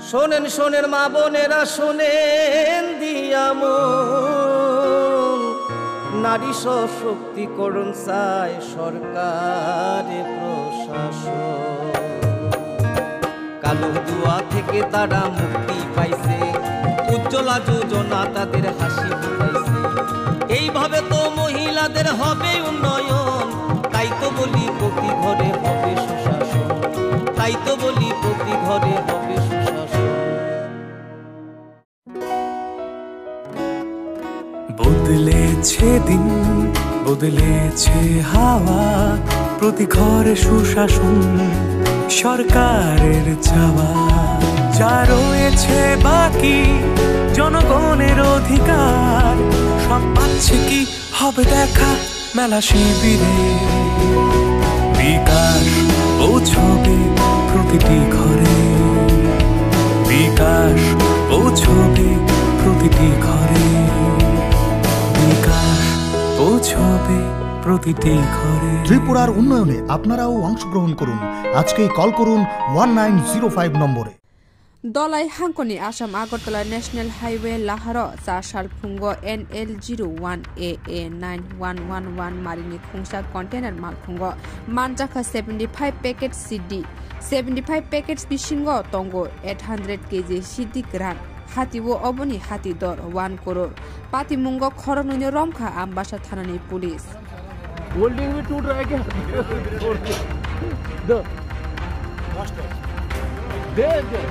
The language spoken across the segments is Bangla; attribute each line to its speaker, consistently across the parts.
Speaker 1: শোনেন শোনেন মা বোনেরা শোনেন দিয়ামন, নারী সশক্তিকরণ চায় সরকারে প্রশাসন। কালো দুয়া থেকে তারা মুক্তি পাইছে, উজ্জ্বলা যোজনা তাদের হাসি ফুটাইছে। এইভাবে তো মহিলাদের হবে উন্নয়ন, তাই তো বলি প্রতি ঘরে হবে সুশাসন, তাই তো বলি প্রতি ঘরে হবে সুশাসন।
Speaker 2: বদলেছে দিন, বদলেছে হাওয়া, প্রতি ঘরে সুশাসন সরকারের চাওয়া। যা রয়েছে বাকি জনগণের অধিকার, সব পাচ্ছে কি হবে দেখা মেলা শিবিরে। বিকাশ পৌঁছবে প্রতিটি ঘরে, বিকাশ পৌঁছবে প্রতিটি ঘরে, বিকাশ পৌঁছবে প্রতিটি ঘরে।
Speaker 3: ত্রিপুরার উন্নয়নে আপনারাও অংশগ্রহণ করুন। আজকেই কল করুন 1905 নম্বরে।
Speaker 4: দলাই হাংকনি আসাম আগরতলা ন্যাশনাল হাইওয়ে লাহার চারসাল ফুঙ্গ NL01 AA 9111 মারিনি খুংসা কন্টেনার মাল ফুঙ্গ মানজাখা 75 প্যাকেট CD 75 প্যাকেট বিশিঙ্গ তঙ্গ 800 কেজি সিদ্ধি গ্রান হাতিও অবনি হাতি দর 1 করোড় পাতিমুঙ্গ খরনুনি রমখা আমবাসা থানানি পুলিশ।
Speaker 5: होल्डिंग भी टूट रहा है क्या? दो दे दे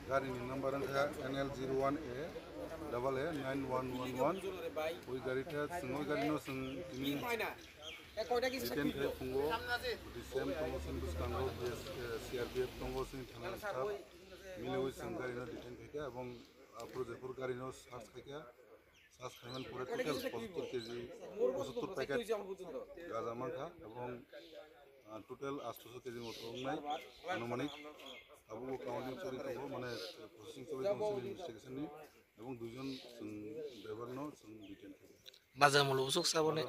Speaker 6: गाड़ी नंबर NL01A AA 9111 ওই গাড়িটা সিঙ্গল গাড়ি নো সিং তিনি রিটেন কে ফুঙ্গো ডিসেম প্রমোশন বুস্কাঙ্গো CRPF প্রমোশন সিং থানা স্টাফ মিলে ওই সিং গাড়ি নো রিটেন থেকে এবং প্রজেক্টর গাড়ি নো সার্চ থেকে সার্চ খাইমান পুরো টোটাল 75 কেজি 75 প্যাকেট গাঁজা মাখা এবং টোটাল 800 কেজি মতো নাই আনুমানিক আবু কাউন্টিং চুরি করবো মানে প্রসেসিং চুরি করবো ইনভেস্টিগেশন নিয়ে এবং দুজন ড্রাইভার নো ডিটেন করবো
Speaker 1: বাজার মূল্য উসুক সাবনে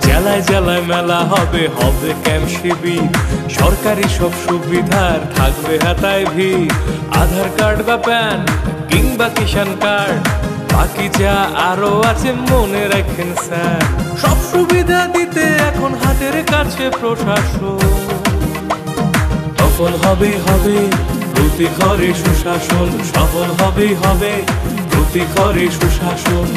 Speaker 2: জেলায় জেলায় মেলা হবে, হবে ক্যাম্প শিবির, সরকারি সব সুবিধার থাকবে হাতায় ভিড়। আধার কার্ড বা প্যান কিংবা কিষাণ কার্ড, বাকি যা আরো আছে মনে রাখেন স্যার। সব সুবিধা দিতে এখন হাতের কাছে প্রশাসন, সফল হবে হবে প্রতি ঘরে সুশাসন, সফল হবে হবে প্রতি ঘরে সুশাসন।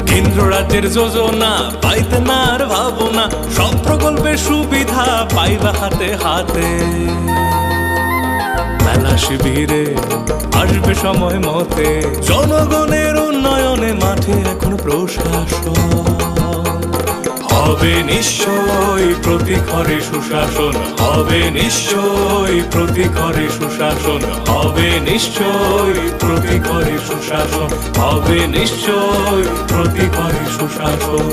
Speaker 2: কেন্দ্র রাজ্যের যোজনা পাইতে না আর ভাবনা, সব প্রকল্পের সুবিধা পাইবা হাতে হাতে। মেলা শিবিরে আসবে সময় মতে, জনগণের উন্নয়নে মাঠে এখন প্রশাসন। হবে নিশ্চয়ই প্রতি ঘরে সুশাসন, হবে নিশ্চয়ই প্রতি ঘরে সুশাসন, হবে নিশ্চয়ই প্রতি ঘরে সুশাসন, হবে নিশ্চয়ই প্রতি ঘরে সুশাসন।